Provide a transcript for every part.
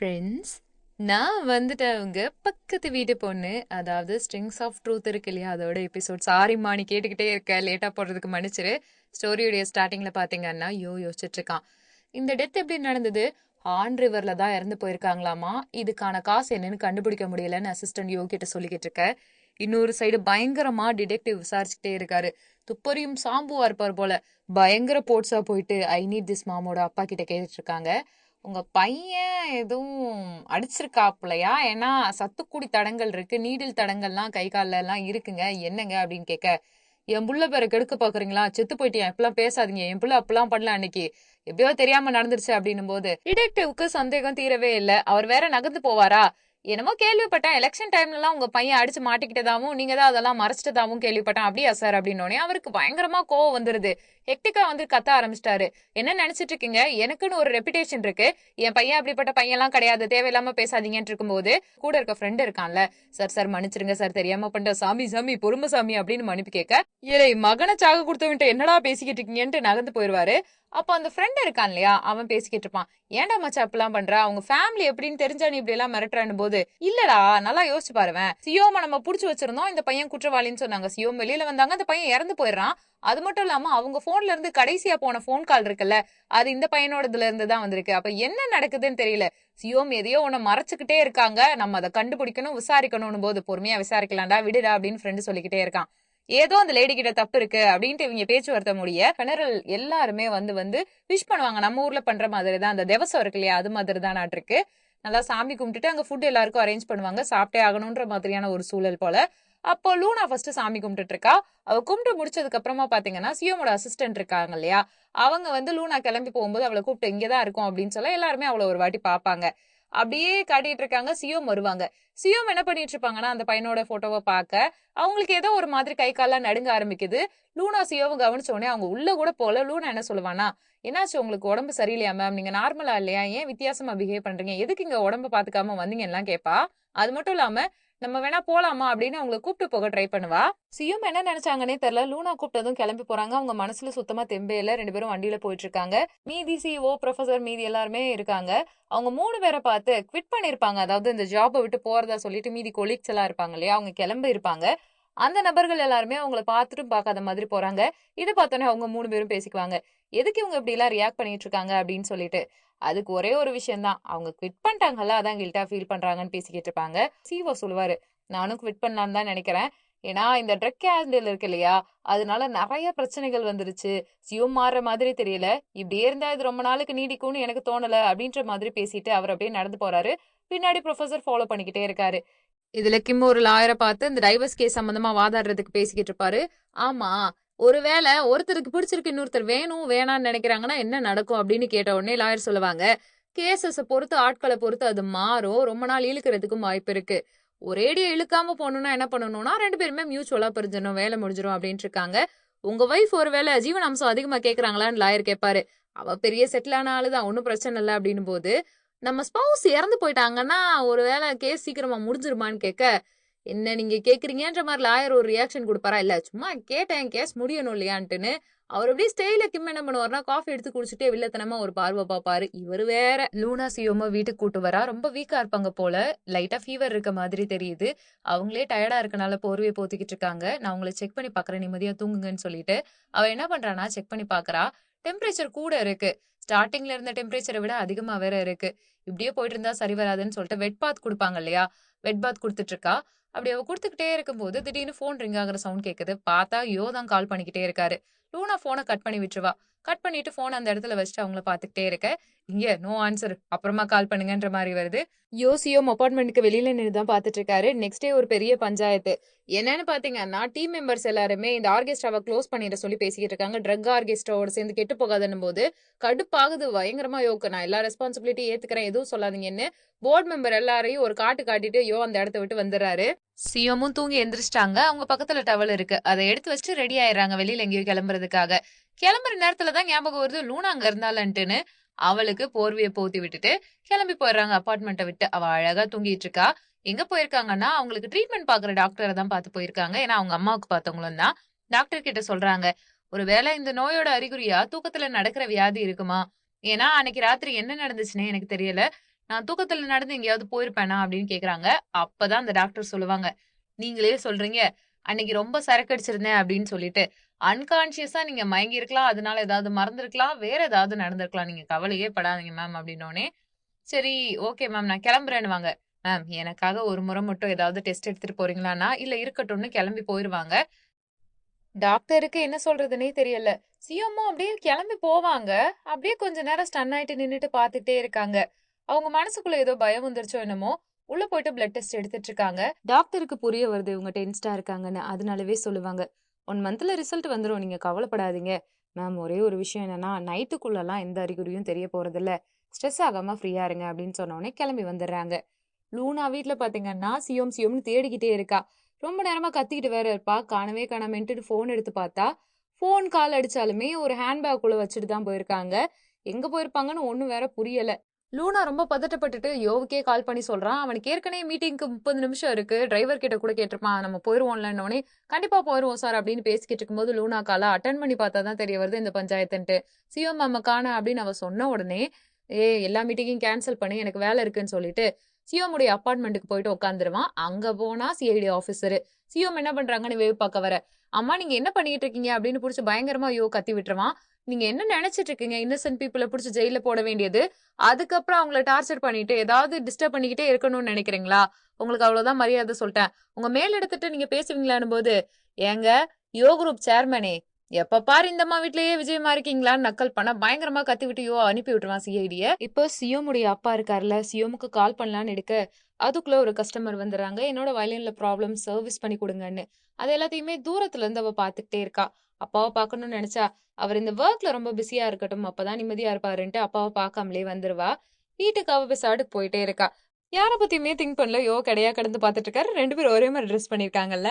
Friends, நான் வந்துட்டேன் உங்க பக்கத்து வீட்டு பொண்ணு. அதாவது ஸ்ட்ரிங்ஸ் ஆஃப் ட்ரூத் இருக்கு இல்லையா, அதோட எபிசோட். சாரிம்மா நீ கேட்டுக்கிட்டே இருக்க, லேட்டா போடுறதுக்கு மன்னிச்சிரு. ஸ்டோரியுடைய ஸ்டார்டிங்ல பாத்தீங்கன்னா யோசிச்சுட்டு இருக்கான். இந்த டெத் எப்படி நடந்தது? ஹார்ன் ரிவர்ல தான் இறந்து போயிருக்காங்களாமா. இதுக்கான காசு என்னன்னு கண்டுபிடிக்க முடியலன்னு அசிஸ்டன்ட் யோ கிட்ட சொல்லிக்கிட்டு இருக்க. இன்னொரு சைடு பயங்கரமா டிடெக்டிவ் விசாரிச்சுட்டே இருக்காரு. துப்பறியும் சாம்புவா இருப்பார் போல. பயங்கர போட்ஸா போயிட்டு ஐ நீட் திஸ் மாமோட அப்பா கிட்ட கேட்டுட்டு இருக்காங்க. உங்க பையன் எதுவும் அடிச்சிருக்காப்லையா? ஏன்னா சத்துக்குடி தடங்கள் இருக்கு, நீடில் தடங்கள்லாம் கை கால்ல எல்லாம் இருக்குங்க, என்னங்க அப்படின்னு கேட்க, என் புள்ள பேரை கெடுக்க பாக்குறீங்களா? செத்து போயிட்டியா, இப்பெல்லாம் பேசாதீங்க, என் புள்ள அப்பெல்லாம் பண்ணல அன்னைக்கு, எப்படியோ தெரியாம நடந்துருச்சு அப்படின்னும் போது டிடெக்டிவ்க்கு சந்தேகம் தீரவே இல்லை. அவர் வேற நகர்ந்து போவாரா? என்னமோ கேள்விப்பட்டேன், எலெக்ஷன் டைம்ல எல்லாம் உங்க பையன் அடிச்சு மாட்டிக்கிட்டதாவும் நீங்க தான் அதெல்லாம் மறைச்சிட்டதாவும் கேள்விப்பட்டேன். அப்படியா சார் அப்படின்னோடனே அவருக்கு பயங்கரமா கோவம் வந்துருது. ஹெக்டிக்கா வந்து கத்த ஆரம்பிச்சிட்டாரு. என்ன நினைச்சிட்டு இருக்கீங்க? எனக்குன்னு ஒரு ரெப்புடேஷன் இருக்கு. என் பையன் அப்படிப்பட்ட பையன்லாம் கிடையாது, தேவையில்லாம பேசாதீங்கன்னு இருக்கும்போது கூட இருக்க ஃப்ரெண்ட் இருக்கான்ல, சார் சார் மன்னிச்சிருங்க சார், தெரியாம பண்ணிட்ட, சாமி சாமி பொறுமை சாமி அப்படின்னு மன்னிப்பு கேட்க, ஏழை மகனை சாக கொடுத்தவன்ட்டு என்னடா பேசிக்கிட்டு இருக்கீங்கன்ட்டு நகர்ந்து போயிருவாரு. அப்ப அந்த ஃப்ரெண்ட் இருக்கான் இல்லையா, அவன் பேசிக்கிட்டு இருப்பான். ஏன்டா மச்சா அப்பெல்லாம் பண்ற, அவங்க ஃபேமிலி எப்படின்னு தெரிஞ்சா நீ இப்படி எல்லாம் மிரட்டுறான்னு போது, இல்லடா நல்லா யோசிச்சு பாருவேன், சியோம நம்ம புடிச்சு வச்சிருந்தோம், இந்த பையன் குற்றவாளின்னு சொன்னாங்க, சியோம் வெளியில வந்தாங்க, அந்த பையன் இறந்து போயிடுறான். அது மட்டும் இல்லாம அவங்க போன்ல இருந்து கடைசியா போன போன் கால் இருக்குல்ல, அது இந்த பையனோடதுல இருந்து தான் வந்திருக்கு. அப்ப என்ன நடக்குதுன்னு தெரியல. சியோம் எதையோ உன்னை மறைச்சுக்கிட்டே இருக்காங்க, நம்ம அதை கண்டுபிடிக்கணும், விசாரிக்கணும்னு போது, பொறுமையா விசாரிக்கலாம்டா விடுடா அப்படின்னு ஃப்ரெண்டு சொல்லிக்கிட்டே இருக்கான். ஏதோ அந்த லேடி கிட்ட தப்பு இருக்கு அப்படின்ட்டு இவங்க பேச்சுவார்த்தை முடிய ஜெனரல் எல்லாருமே வந்து வந்து விஷ் பண்ணுவாங்க. நம்ம ஊர்ல பண்ற மாதிரி தான், அந்த திவசம் இருக்கு இல்லையா, அது மாதிரி தான் நாட்டிருக்கு. நல்லா சாமி கும்பிட்டுட்டு அங்க ஃபுட் எல்லாருக்கும் அரேஞ்ச் பண்ணுவாங்க, சாப்பிட்டே ஆகணும்ன்ற மாதிரியான ஒரு சூழல் போல. அப்போ லூனா ஃபர்ஸ்ட் சாமி கும்பிட்டுட்டு இருக்கா. அவ கும்பிட்டு முடிச்சதுக்கு அப்புறமா பாத்தீங்கன்னா சியோமோட அசிஸ்டன்ட் இருக்காங்க இல்லையா, அவங்க வந்து லூனா கிளம்பி போகும்போது அவளை கூப்பிட்டு இங்கதான் இருக்கும் அப்படின்னு சொல்ல எல்லாருமே அவளை ஒரு வாட்டி பாப்பாங்க. அப்படியே காட்டிட்டு இருக்காங்க. சியோம் வருவாங்க. சியோம் என்ன பண்ணிட்டு இருப்பாங்கன்னா அந்த பையனோட போட்டோவை பார்க்க அவங்களுக்கு ஏதோ ஒரு மாதிரி கை கால்லாம் நடுங்க ஆரம்பிக்குது. லூனா சியோவை கவனிச்ச உடனே அவங்க உள்ள கூட போல. லூனா என்ன சொல்லுவானா, என்னாச்சு உங்களுக்கு உடம்பு சரியில்லையா மேம், நீங்க நார்மலா இல்லையா, ஏன் வித்தியாசமா பிஹேவ் பண்றீங்க, எதுக்கு இங்க உடம்பு பாத்துக்காம வந்தீங்க எல்லாம் கேப்பா. அது மட்டும் இல்லாம நம்ம வேணா போலாமா அப்படின்னு அவங்களை கூப்பிட்டு போக ட்ரை பண்ணுவா. சியும் என்ன நினைச்சாங்கன்னே தெரியல. லூனா கூப்பிட்டதும் கிளம்பி போறாங்க. அவங்க மனசுல சுத்தமா தெம்பே இல்ல. ரெண்டு பேரும் வண்டியில போயிட்டு இருக்காங்க. மீதி சிஓ ப்ரொஃபசர் மீதி எல்லாருமே இருக்காங்க. அவங்க 3 பேரை பார்த்து குவிட் பண்ணிருப்பாங்க, அதாவது இந்த ஜாபை விட்டு போறதா சொல்லிட்டு மீதி கொலீக்ஸ் எல்லாம் இருப்பாங்க இல்லையா, அவங்க கிளம்பி இருப்பாங்க. அந்த நபர்கள் எல்லாருமே அவங்கள பார்த்துட்டும் பார்க்காத மாதிரி போறாங்க. இதை பார்த்தோன்னே அவங்க 3 பேரும் பேசிக்குவாங்க, எதுக்கு இவங்க இப்படி எல்லாம் ரியாக்ட் பண்ணிட்டு இருக்காங்க அப்படின்னு சொல்லிட்டு. அதுக்கு ஒரே ஒரு விஷயம் தான், அவங்க குவிட் பண்ணிட்டாங்கல்ல, அதான் கில்ட்டா ஃபீல் பண்றாங்கன்னு பேசிக்கிட்டு இருப்பாங்க. சிஓ சொல்லுவாரு, நானும் குவிட் பண்ணலான்னு தான் நினைக்கிறேன். ஏன்னா இந்த ட்ரக் கேண்டில் இருக்கு இல்லையா, அதனால நிறைய பிரச்சனைகள் வந்துருச்சு. சியும் மாறுற மாதிரி தெரியல, இப்படியே இருந்தா இது ரொம்ப நாளுக்கு நீடிக்கும்னு எனக்கு தோணல அப்படின்ற மாதிரி பேசிட்டு அவர் அப்படியே நடந்து போறாரு. பின்னாடி ப்ரொஃபசர் ஃபாலோ பண்ணிக்கிட்டே இருக்காரு. இதுல கிம் ஒரு லாயரை பார்த்து இந்த டைவர்ஸ் கேஸ் சம்பந்தமா வாதாடுறதுக்கு பேசிக்கிட்டு இருப்பாரு. ஆமா, ஒருவேளை ஒருத்தருக்கு பிடிச்சிருக்கு இன்னொருத்தர் வேணும் வேணான்னு நினைக்கிறாங்கன்னா என்ன நடக்கும் அப்படின்னு கேட்ட உடனே லாயர் சொல்லுவாங்க, கேசஸ பொறுத்து ஆட்களை பொறுத்து அது மாறும், ரொம்ப நாள் இழுக்கிறதுக்கும் வாய்ப்பு இருக்கு. ஒரேடியா இழுக்காம போகணும்னா என்ன பண்ணணும்னா 2 பேருமே மியூச்சுவலா பிரிஞ்சிடணும், வேலை முடிஞ்சிடும் அப்படின்ட்டு இருக்காங்க. உங்க ஒய்ஃப் ஒருவேளை ஜீவன் அம்சம் அதிகமா கேக்குறாங்களான்னு லாயர் கேட்பாரு. அவ பெரிய செட்டிலான ஆளுதான், ஒன்னும் பிரச்சனை இல்லை அப்படின்னு போது, நம்ம ஸ்பௌஸ் இறந்து போயிட்டாங்கன்னா ஒருவேளை கேஸ் சீக்கிரமா முடிஞ்சிருமான்னு கேட்க, என்ன நீங்க கேக்குறீங்கன்ற மாதிரி லாயர் ஒரு ரியாக்ஷன் கொடுப்பாரா, இல்ல சும்மா கேட்டேன் கேஸ் முடியணும் இல்லையான்ட்டுன்னு. அவர் அப்படியே ஸ்டைல கிம் என்ன பண்ணுவார்னா காஃபி எடுத்து குடிச்சிட்டே வில்லத்தனமா ஒரு பார்வை பாப்பாரு. இவர் வேற. லூனா சியோமா வீட்டுக்கு கூட்டு வரா. ரொம்ப வீக்கா இருப்பாங்க போல, லைட்டா ஃபீவர் இருக்க மாதிரி தெரியுது. அவங்களே டயர்டா இருக்கனால போர்வையை போத்திக்கிட்டு இருக்காங்க. நான் உங்களை செக் பண்ணி பாக்குறேன், நிம்மதியா தூங்குங்கன்னு சொல்லிட்டு அவ என்ன பண்றானா செக் பண்ணி பாக்குறா. டெம்பரேச்சர் கூட இருக்கு, ஸ்டார்டிங்ல இருந்த டெம்பரேச்சரை விட அதிகமா வேற இருக்கு. இப்படியே போயிட்டு இருந்தா சரி வராதுன்னு சொல்லிட்டு வெட் பாத் கொடுப்பாங்க இல்லையா, வெட் பாத் கொடுத்துட்டு இருக்கா. அப்படி அவ கொடுத்துக்கிட்டே இருக்கும்போது திடீர்னு போன் ரிங் ஆகுற சவுண்ட் கேக்குது. பார்த்தா யோ தான் கால் பண்ணிக்கிட்டே இருக்காரு. லூனா போனை கட் பண்ணி விட்டுருவா. கட் பண்ணிட்டு போன் அந்த இடத்துல வச்சுட்டு அவங்கள பாத்துக்கிட்டே இருக்க, இங்க நோ ஆன்சர், அப்புறமா கால் பண்ணுங்கன்ற மாதிரி வருது. யோசியோம் அப்பார்ட்மெண்ட்டுக்கு வெளியில நின்று தான் பாத்துட்டு இருக்காரு. நெக்ஸ்ட் டே ஒரு பெரிய பஞ்சாயத்து. என்னன்னு பாத்தீங்கன்னா டீம் மெம்பர்ஸ் எல்லாருமே இந்த ஆர்கெஸ்ட்ராவை க்ளோஸ் பண்ணிட சொல்லி பேசிக்கிட்டு இருக்காங்க. ட்ரக் ஆர்கெஸ்ட்ராவோட சேர்ந்து கெட்டு போகாதுன்னும் போது கடுப்பாகுது பயங்கரமா. யோக்கு நான் எல்லா ரெஸ்பான்சிபிலிட்டி ஏத்துக்கிறேன், எதுவும் சொல்லாதீங்கன்னு போர்ட் மெம்பர் எல்லாரையும் ஒரு காட்டு காட்டிட்டு யோ அந்த இடத்த விட்டு வந்துடுறாரு. சியோமும் தூங்கி எந்திரிச்சிட்டாங்க. அவங்க பக்கத்துல டவல் இருக்கு, அதை எடுத்து வச்சுட்டு ரெடி ஆயிடுறாங்க வெளியில எங்கேயோ கிளம்புறதுக்காக. கிளம்புற நேரத்துலதான் ஞாபகம் வருது லூனா அங்க இருந்தாலன்ட்டுன்னு. அவளுக்கு போர்வையை போத்தி விட்டுட்டு கிளம்பி போயிடுறாங்க அபார்ட்மெண்ட்டை விட்டு. அவ அழகா தூங்கிட்டு இருக்கா. எங்க போயிருக்காங்கன்னா அவங்களுக்கு ட்ரீட்மெண்ட் பாக்குற டாக்டரை தான் பார்த்து போயிருக்காங்க. ஏன்னா அவங்க அம்மாவுக்கு பார்த்தவங்களும் தான். டாக்டர் கிட்ட சொல்றாங்க, ஒருவேளை இந்த நோயோட அறிகுறியா தூக்கத்துல நடக்கிற வியாதி இருக்குமா, ஏன்னா அன்னைக்கு ராத்திரி என்ன நடந்துச்சுன்னே எனக்கு தெரியல, நான் தூக்கத்துல நடந்து எங்கேயாவது போயிருப்பேனா அப்படின்னு கேக்குறாங்க. அப்பதான் அந்த டாக்டர் சொல்லுவாங்க, நீங்களே சொல்றீங்க அன்னைக்கு ரொம்ப சரக்கு அடிச்சிருந்தேன் அப்படின்னு சொல்லிட்டு. அன்கான்ஷியஸா நீங்க மயங்கி இருக்கலாம், அதனால ஏதாவது மறந்திருக்கலாம், வேற ஏதாவது நடந்திருக்கலாம். நீங்க கவலையே படாதீங்க மேம் அப்படின்னோனே, சரி ஓகே மேம் நான் கிளம்புறேன்னுவாங்க. மேம் எனக்காக ஒரு முறை மட்டும் ஏதாவது டெஸ்ட் எடுத்துட்டு போறீங்களான்னா, இல்ல இருக்கட்டும்னு கிளம்பி போயிருவாங்க. டாக்டருக்கு என்ன சொல்றதுன்னே தெரியல. சிஎம்மும் அப்படியே கிளம்பி போவாங்க. அப்படியே கொஞ்ச நேரம் ஸ்டன் ஆயிட்டு நின்னுட்டு பார்த்துட்டே இருக்காங்க. அவங்க மனசுக்குள்ள ஏதோ பயம் வந்துருச்சோ என்னமோ, உள்ள போயிட்டு பிளட் டெஸ்ட் எடுத்துட்டு இருக்காங்க. டாக்டருக்கு புரிய வருது இவங்க டென்ஸ்டா இருக்காங்கன்னு. அதனாலவே சொல்லுவாங்க, 1 மந்த்ல ரிசல்ட் வந்துரும். நீங்க கவலைப்படாதீங்க. மேம் ஒரே ஒரு விஷயம் என்னன்னா, நைட்டுக்குள்ளலாம் எந்த அறிகுறியும் தெரிய போறதில்ல. ஸ்ட்ரெஸ் ஆகாம ஃப்ரீயா இருங்க அப்படின்னு சொன்ன உடனே கிளம்பி வந்துடுறாங்க. லூனா வீட்ல பாத்தீங்கன்னா, சியோம்னு தேடிக்கிட்டே இருக்கா. ரொம்ப நேரமா கத்திக்கிட்டு வேற இருப்பா. காணவே காணோமேன்ட்டு ஃபோன் எடுத்து பார்த்தா, ஃபோன் கால் அடிச்சாலுமே ஒரு ஹேண்ட்பேக்குள்ள வச்சுட்டு தான் போயிருக்காங்க. எங்க போயிருப்பாங்கன்னு ஒண்ணும் வேற புரியல. லூனா ரொம்ப பதட்டப்பட்டுட்டு யோவுக்கே கால் பண்ணி சொல்றான். அவனுக்கு ஏற்கனவே மீட்டிங்க்கு 30 நிமிஷம் இருக்கு. டிரைவர் கிட்ட கூட கேட்டிருப்பான். நம்ம போயிருவோம்லன்னோனே, கண்டிப்பா போயிருவோம் சார் அப்படின்னு பேசிக்கிட்டு இருக்கும்போது லூனா கால அட்டன் பண்ணி பார்த்தா தான் தெரிய வருது இந்த பஞ்சாயத்துன்ட்டு. சிஎம் மேம காணோம் அப்படின்னு அவ சொன்ன உடனே, எல்லா மீட்டிங்கையும் கேன்சல் பண்ணி எனக்கு வேலை இருக்குன்னு சொல்லிட்டு சிஎம்முடைய அப்பார்ட்மெண்ட்டுக்கு போயிட்டு உட்காந்துருவான். அங்க போனா சிஐடி ஆபீசரு. சிஎம் என்ன பண்றாங்கன்னு வேவு பார்க்க வர, அம்மா நீங்க என்ன பண்ணிட்டு இருக்கீங்க அப்படின்னு புடிச்சு பயங்கரமா கத்தி விட்டுருவான். நீங்க என்ன நினைச்சிட்டு இருக்கீங்க? இன்னசென்ட் பீப்புள புடிச்சு ஜெயில போட வேண்டியது. அதுக்கப்புறம் அவங்கள டார்ச்சர் பண்ணிட்டு ஏதாவது டிஸ்டர்ப் பண்ணிக்கிட்டே இருக்கணும்னு நினைக்கிறீங்களா? உங்களுக்கு அவ்வளவுதான் மரியாதை சொல்லிட்டேன். உங்க மேல் எடுத்துட்டு நீங்க பேசுவீங்களான்னு போது, ஏங்க குரூப் சேர்மனே, எப்ப பாரு இந்த அம்மா வீட்லயே விஜயமா இருக்கீங்களான்னு நக்கல் பண்ண பயங்கரமா கத்தி விட்டு அனுப்பி விட்டுருவான் சிஐடிய. இப்போ சியோமுடைய அப்பா இருக்காருல்ல, சியோமுக்கு கால் பண்ணலான்னு எடுக்க அதுக்குள்ள ஒரு கஸ்டமர் வந்துடுறாங்க. என்னோட வயலின்ல ப்ராப்ளம் சர்வீஸ் பண்ணி கொடுங்கன்னு. அது எல்லாத்தையுமே தூரத்துல இருந்து அவ பாத்துக்கிட்டே இருக்கா. அப்பாவை பார்க்கணும்னு நினைச்சா அவர் இந்த ஒர்க்ல ரொம்ப பிஸியா இருக்கட்டும், அப்பதான் நிம்மதியா இருப்பாருன்ட்டு அப்பாவை பார்க்காமலே வந்துருவா. வீட்டுக்கு அவ பெசாட்டுக்கு போயிட்டே இருக்கா. யார பத்தியுமே திங்க் பண்ணல. கடையா கடந்து பாத்துட்டு இருக்காரு. 2 பேரும் ஒரே மாதிரி ட்ரெஸ் பண்ணிருக்காங்கல்ல.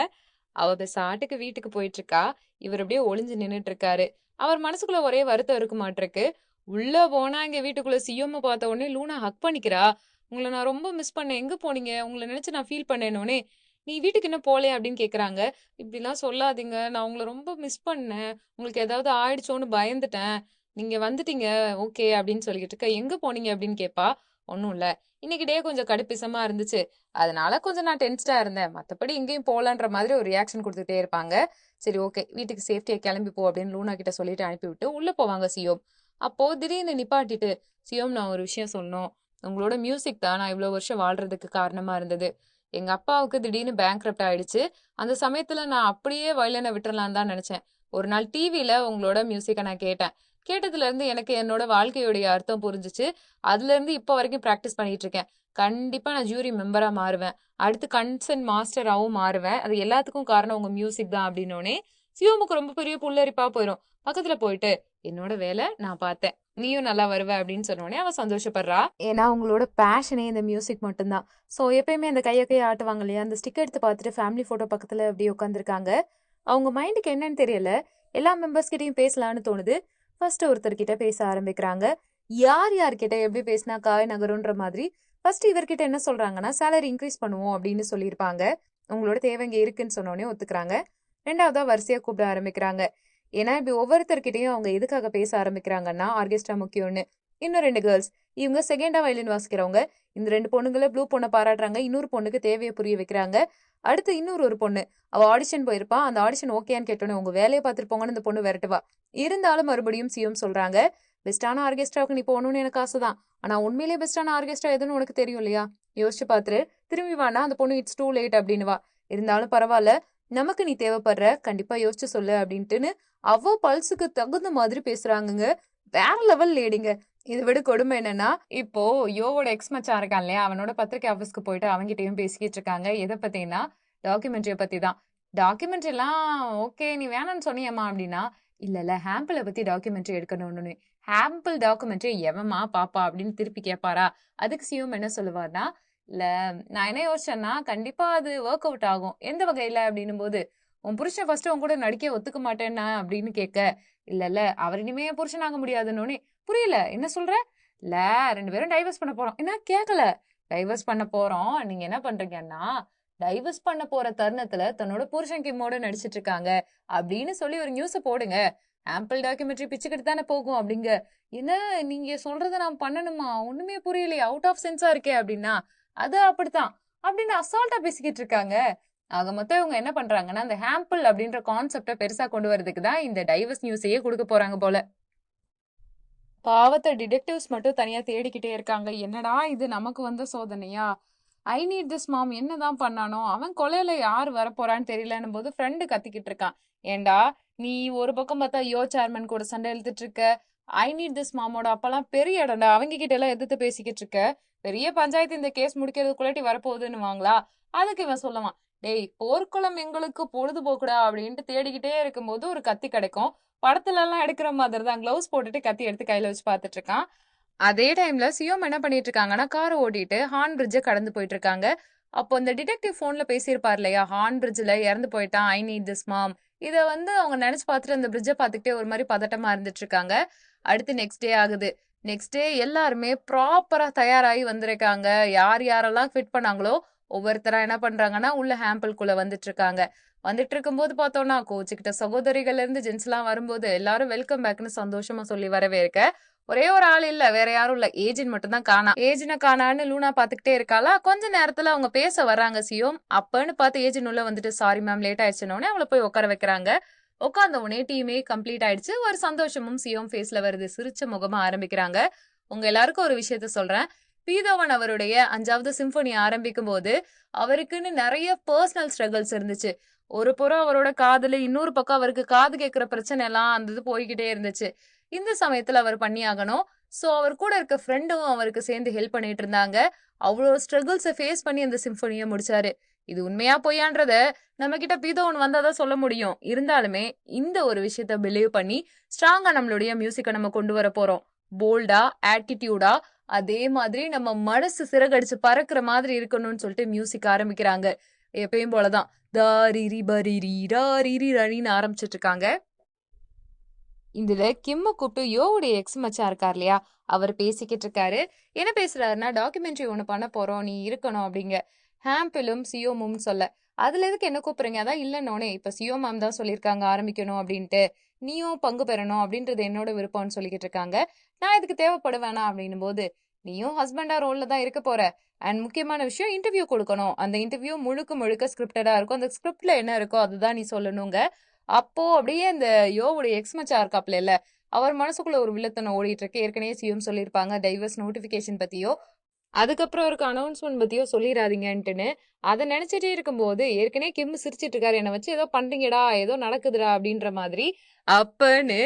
அவ பெசாட்டுக்கு வீட்டுக்கு போயிட்டு இருக்கா. இவர் அப்படியே ஒளிஞ்சு நின்னுட்டு இருக்காரு. அவர் மனசுக்குள்ள ஒரே வருத்தம் இருக்கு மாட்டிருக்கு. உள்ள போனா இங்க வீட்டுக்குள்ள சிஎம் பார்த்த உடனே லூனா ஹக் பண்ணிக்கிறா. உங்களை நான் ரொம்ப மிஸ் பண்ணேன். எங்க போனீங்க? உங்களை நினைச்சு நான் ஃபீல் பண்ணேனோனே, நீ வீட்டுக்கு என்ன போலையா அப்படின்னு கேக்குறாங்க. இப்படிலாம் சொல்லாதீங்க. நான் உங்களை ரொம்ப மிஸ் பண்ணேன். உங்களுக்கு ஏதாவது ஆயிடுச்சோன்னு பயந்துட்டேன். நீங்க வந்துட்டீங்க. ஓகே அப்படின்னு சொல்லிட்டு இருக்க. எங்க போனீங்க அப்படின்னு கேப்பா. ஒன்னும் இல்ல. இன்னைக்கு டே கொஞ்சம் கடுப்பிசமா இருந்துச்சு. அதனால கொஞ்சம் நான் டென்ஸ்டா இருந்தேன். மத்தபடி எங்கேயும் போலன்ற மாதிரி ஒரு ரியாக்ஷன் கொடுத்துட்டே இருப்பாங்க. சரி ஓகே வீட்டுக்கு சேஃப்டியா கிளம்பி போ அப்படின்னு லூனா கிட்ட சொல்லிட்டு அனுப்பிவிட்டு உள்ள போவாங்க சியோம். அப்போ திடீர்னு நிப்பாட்டிட்டு, சியோம் நான் ஒரு விஷயம் சொல்லணும். உங்களோட மியூசிக் தான் நான் இவ்வளவு வருஷம் வாழ்றதுக்கு காரணமா இருந்தது. எங்க அப்பாவுக்கு திடீர்னு பேங்க்ரப்ட் ஆயிடுச்சு. அந்த சமயத்துல நான் அப்படியே வயலினை விட்டுறலான்னு தான் நினைச்சேன். ஒரு நாள் டிவில உங்களோட மியூசிக்கை நான் கேட்டேன். கேட்டதுல இருந்து எனக்கு என்னோட வாழ்க்கையுடைய அர்த்தம் புரிஞ்சுச்சு. அதுல இருந்து இப்ப வரைக்கும் பிராக்டிஸ் பண்ணிட்டு இருக்கேன். கண்டிப்பா நான் ஜூரி மெம்பரா மாறுவேன். அடுத்து கன்சர்ன் மாஸ்டராவும் மாறுவேன். அது எல்லாத்துக்கும் காரணம் உங்க மியூசிக் தான் அப்படின்னோடனே சிவமுக்கு ரொம்ப பெரிய புல்லரிப்பா போயிரும். பக்கத்துல போயிட்டு என்னோட வேலை நான் பார்த்தேன், நீயும் நல்லா வருவ அப்படின்னு சொன்னோடனே அவ சந்தோஷப்படுறா. ஏன்னா உங்களோட பேஷனே இந்த மியூசிக் மட்டும்தான். சோ எப்பயுமே அந்த கையை ஆட்டுவாங்க இல்லையா, அந்த ஸ்டிக் எடுத்து பார்த்துட்டு ஃபேமிலி போட்டோ பக்கத்துல அப்படியே உட்காந்துருக்காங்க. அவங்க மைண்டுக்கு என்னன்னு தெரியல, எல்லா மெம்பர்ஸ் கிட்டயும் பேசலாம்னு தோணுது. ஃபர்ஸ்ட் ஒருத்தர்கிட்ட பேச ஆரம்பிக்கிறாங்க. யார் யார்கிட்ட எப்படி பேசினா காய் நகரும்ன்ற மாதிரி ஃபர்ஸ்ட் இவர்கிட்ட என்ன சொல்றாங்கன்னா, சேலரி இன்க்ரீஸ் பண்ணுவோம் அப்படின்னு சொல்லியிருப்பாங்க. உங்களோட தேவை இங்க இருக்குன்னு சொன்னோடனே ஒத்துக்கிறாங்க. ரெண்டாவதா வரிசையா கூப்பிட ஆரம்பிக்கிறாங்க. ஏன்னா இப்படி ஒவ்வொருத்தர்கிட்டயும் அவங்க எதுக்காக பேச ஆரம்பிக்கிறாங்கன்னா, ஆர்கெஸ்ட்ரா முக்கியம்னு. இன்னும் 2 கேர்ள்ஸ், இவங்க செகண்டா வயலின் வாசிக்கிறவங்க. இந்த 2 பொண்ணுங்கள ப்ளூ பொண்ணை பாராட்டுறாங்க. இன்னொரு பொண்ணுக்கு தேவையை புரிய வைக்கிறாங்க. அடுத்து இன்னொரு ஒரு பொண்ணு, அவ ஆடிஷன் போயிருப்பா. அந்த ஆடிஷன் ஓகேன்னு கேட்டோன்னே உங்க வேலையை பார்த்துட்டு போங்கன்னு இந்த பொண்ணு விரட்டுவா. இருந்தாலும் மறுபடியும் சிஎம் சொல்றாங்க, பெஸ்டான ஆர்கெஸ்ட்ராவுக்கு நீ போகணும்னு எனக்கு ஆசைதான். ஆனா உண்மையிலேயே பெஸ்டான ஆர்கெஸ்ட்ரா எதுன்னு உனக்கு தெரியும் இல்லையா? யோசிச்சு பாத்துரு. திரும்பி வானா அந்த பொண்ணு இட்ஸ் டூ லேட் அப்படின்னுவா. இருந்தாலும் பரவாயில்ல, நமக்கு நீ தேவைப்படுற, கண்டிப்பா யோசிச்சு சொல்லு அப்படின்ட்டுன்னு அவ பல்ஸுக்கு தகுந்த மாதிரி பேசுறாங்கங்க. வேற லெவல் லேடிங்க. இதை விட கொடுமை என்னன்னா, இப்போ யோவோட எக்ஸ் மச்சான் இருக்கான் இல்லையா, அவனோட பத்திரிகை ஆஃபீஸ்க்கு போயிட்டு அவங்கிட்டயும் பேசிக்கிட்டு இருக்காங்க. எதை பத்தினா டாக்குமெண்ட்ரிய பத்தி தான். டாக்குமெண்ட்ரி எல்லாம் ஓகே நீ வேணாம்னு சொன்னியம்மா அப்படின்னா, இல்ல ஹாம்பிளை பத்தி டாக்குமெண்ட்ரி எடுக்கணும்னு. ஹாம்பிள் டாக்குமெண்ட்ரி எவமா பாப்பா அப்படின்னு திருப்பி கேட்பாரா. அதுக்கு சிஎம் என்ன சொல்லுவார்னா, இல்ல நான் என்ன யோசிச்சேன்னா கண்டிப்பா அது ஒர்க் அவுட் ஆகும். எந்த வகையில அப்படின்னும் போது, உன் புருஷன் ஃபர்ஸ்ட் உன் கூட நடிக்க ஒத்துக்க மாட்டேன்னா அப்படின்னு கேட்க, இல்ல அவர் இனிமே என் புருஷன் ஆக முடியாதுன்னு. புரியல என்ன சொல்ற? இல்ல 2 பேரும் டைவர்ஸ் பண்ண போறோம். என்ன கேட்கல? டைவர்ஸ் பண்ண போறோம். நீங்க என்ன பண்றீங்கன்னா, டைவர்ஸ் பண்ண போற தருணத்துல தன்னோட புருஷன் கிம்மோட நடிச்சிட்டு இருக்காங்க அப்படின்னு சொல்லி ஒரு நியூஸ போடுங்க. ஆம்பிள் டாக்குமெண்ட்ரி பிச்சுக்கிட்டு தானே போகும் அப்படிங்க. என்ன நீங்க சொல்றத நான் பண்ணணுமா? ஒண்ணுமே புரியலையே, அவுட் ஆஃப் சென்ஸா இருக்கே அப்படின்னா, அது அப்படித்தான் அப்படின்னு அசால்ட்டா பேசிக்கிட்டு இருக்காங்க. ஆக மொத்தம் இவங்க என்ன பண்றாங்கன்னா, அந்த ஹாம்பிள் அப்படின்ற கான்செப்ட பெருசா கொண்டு வரதுக்கு தான் இந்த டைவர்ஸ் நியூஸையே கொடுக்க போறாங்க போல. பாவத்த டிடெக்டிவ்ஸ் மட்டும் தனியா தேடிக்கிட்டே இருக்காங்க. என்னடா இது நமக்கு வந்த சோதனையா? ஐ நீட் திஸ் மாம் என்னதான் பண்ணானோ? அவன் கொலையில யார் வரப்போறான்னு தெரியலன்னும் போது ஃப்ரெண்டு கத்திக்கிட்டு இருக்கான். ஏண்டா நீ ஒரு பக்கம் பார்த்தா சேர்மன் கூட சண்டை இழுத்துட்டு இருக்க. ஐ நீட் திஸ் மாமோட அப்பெல்லாம் பெரிய இடம்டா. அவங்க கிட்ட எல்லாம் எதிர்த்து பேசிக்கிட்டு இருக்க. பெரிய பஞ்சாயத்து இந்த கேஸ் முடிக்கிறதுக்குள்ளாட்டி வரப்போகுதுன்னு வாங்களா? அதுக்கு இவன் சொல்லுவான், டேய் போர்க்குளம் எங்களுக்கு பொழுதுபோக்குடா அப்படின்ட்டு தேடிக்கிட்டே இருக்கும்போது ஒரு கத்தி கிடைக்கும். படத்துல எல்லாம் எடுக்கிற மாதிரி தான் கிளவுஸ் போட்டுட்டு கத்தி எடுத்து கையில வச்சு பாத்துட்டு இருக்கான். அதே டைம்ல சியோம் என்ன பண்ணிட்டு இருக்காங்கன்னா காரை ஓட்டிட்டு ஹார்ன் பிரிட்ஜ கடந்து போயிட்டு இருக்காங்க. அப்போ இந்த டிடெக்டிவ் போன்ல பேசியிருப்பார் இல்லையா, ஹார்ன் பிரிட்ஜ்ல இறந்து போயிட்டான், ஐ நீட் திஸ் மாம். இத அவங்க நினைச்சு பார்த்துட்டு அந்த பிரிட்ஜை பார்த்துக்கிட்டே ஒரு மாதிரி பதட்டமா இருந்துட்டு இருக்காங்க. அடுத்து நெக்ஸ்ட் டே ஆகுது. நெக்ஸ்ட் டே எல்லாருமே ப்ராப்பரா தயாராகி வந்திருக்காங்க. யார் யாரெல்லாம் ஃபிட் பண்ணாங்களோ ஒவ்வொருத்தரா என்ன பண்றாங்கன்னா உள்ள ஹாம்பிள்குள்ள வந்துட்டு இருக்காங்க. வந்துட்டு இருக்கும்போது பார்த்தோம்னா கோச்சுக்கிட்ட சகோதரிகள்ல இருந்து ஜென்ஸ் எல்லாம் வரும்போது எல்லாரும் வெல்கம் பேக்னு சந்தோஷமா சொல்லி வரவே இருக்க. ஒரே ஒரு ஆள் இல்ல, வேற யாரும் இல்ல, ஏஜின் மட்டும் தான் காணா. ஏஜின காணான்னு லூனா பாத்துக்கிட்டே இருக்காளா. கொஞ்ச நேரத்துல அவங்க பேச வர்றாங்க சியோம். அப்பன்னு பார்த்து ஏஜின் உள்ள வந்துட்டு சாரி மேம் லேட் ஆயிடுச்சுனோடனே அவளை போய் உட்கார வைக்கிறாங்க. உட்காந்த உடனே டீமே கம்ப்ளீட் ஆயிடுச்சு. ஒரு சந்தோஷமும் சியோம் ஃபேஸ்ல வருது. சிரிச்ச முகமா ஆரம்பிக்கிறாங்க. உங்க எல்லாருக்கும் ஒரு விஷயத்த சொல்றேன். பீதோவன் அவருடைய 5வது சிம்பனி ஆரம்பிக்கும் போது அவருக்குன்னு நிறைய பர்சனல் ஸ்ட்ரகிள்ஸ் இருந்துச்சு. ஒரு புறம் அவரோட காதுல, இன்னொரு பக்கம் அவருக்கு காது கேட்கிற பிரச்சனை எல்லாம் அந்த இது போய்கிட்டே இருந்துச்சு. இந்த சமயத்துல அவர் பண்ணி ஆகணும். சோ அவர் கூட இருக்க ஃப்ரெண்டும் அவருக்கு சேர்ந்து ஹெல்ப் பண்ணிட்டு இருந்தாங்க. அவ்வளோ ஸ்ட்ரகிள்ஸை ஃபேஸ் பண்ணி அந்த சிம்பனியை முடிச்சாரு. இது உண்மையா பொய்யான்றத நம்ம கிட்ட பீதோவன் வந்தாதான் சொல்ல முடியும். இருந்தாலுமே இந்த ஒரு விஷயத்த பிலீவ் பண்ணி ஸ்ட்ராங்கா நம்மளுடைய மியூசிக்கை நம்ம கொண்டு வர போறோம். போல்டா, ஆட்டிடியூடா, அதே மாதிரி நம்ம மனசு சிறகடிச்சு பறக்குற மாதிரி இருக்கணும்னு சொல்லிட்டு மியூசிக் ஆரம்பிக்கிறாங்க. எப்பயும் போலதான் தாரிரி பரிரி ராரிரி ரணின்னு ஆரம்பிச்சிட்டு இருக்காங்க. இதுல கிம்ம கூப்பிட்டு யோவுடைய எக்ஸ் மச்சான் இருக்கார் இல்லையா, அவர் பேசிக்கிட்டு இருக்காரு. என்ன பேசுறாருன்னா, டாக்குமெண்ட்ரி ஒண்ணு பண்ண போறோம், நீ இருக்கணும் அப்படிங்க. ஹாம்பிளும் சியோமும் சொல்ல, அதுல எதுக்கு என்ன கூப்பிடுறீங்க? அதான் இல்லைன்னோனே இப்ப சியோ மேம் தான் சொல்லியிருக்காங்க ஆரம்பிக்கணும் அப்படின்ட்டு, நீயும் பங்கு பெறணும் அப்படின்றது என்னோட விருப்பம்னு சொல்லிக்கிட்டு இருக்காங்க. நான் இதுக்கு தேவைப்படுவேனா அப்படின்னும் போது, நீயும் ஹஸ்பண்டா ரோல்ல தான் இருக்க போற. அண்ட் முக்கியமான விஷயம், இன்டர்வியூ கொடுக்கணும். அந்த இன்டர்வியூ முழுக்க முழுக்க ஸ்கிரிப்டடா இருக்கும். அந்த ஸ்கிரிப்ட்ல என்ன இருக்கோ அதுதான் நீ சொல்லணுங்க. அப்போ அப்படியே அந்த யோவுடைய எக்ஸ் மச்சா இருக்காப்ல இல்ல, அவர் மனசுக்குள்ள ஒரு வில்லத்தனம் ஓடிட்டு இருக்கு. ஏற்கனவே சிஎம் சொல்லியிருப்பாங்க டைவர்ஸ் நோட்டிபிகேஷன் பத்தியோ, அதுக்கப்புறம் இருக்க அனௌன்ஸ்மெண்ட் பத்தியோ சொல்லிடாதீங்கன்ட்டுன்னு. அதை நினைச்சிட்டே இருக்கும்போது ஏற்கனவே கிம் சிரிச்சிட்டு இருக்காரு, என்னை வச்சு ஏதோ பண்றீங்கடா, ஏதோ நடக்குதுடா அப்படின்ற மாதிரி. அப்பன்னு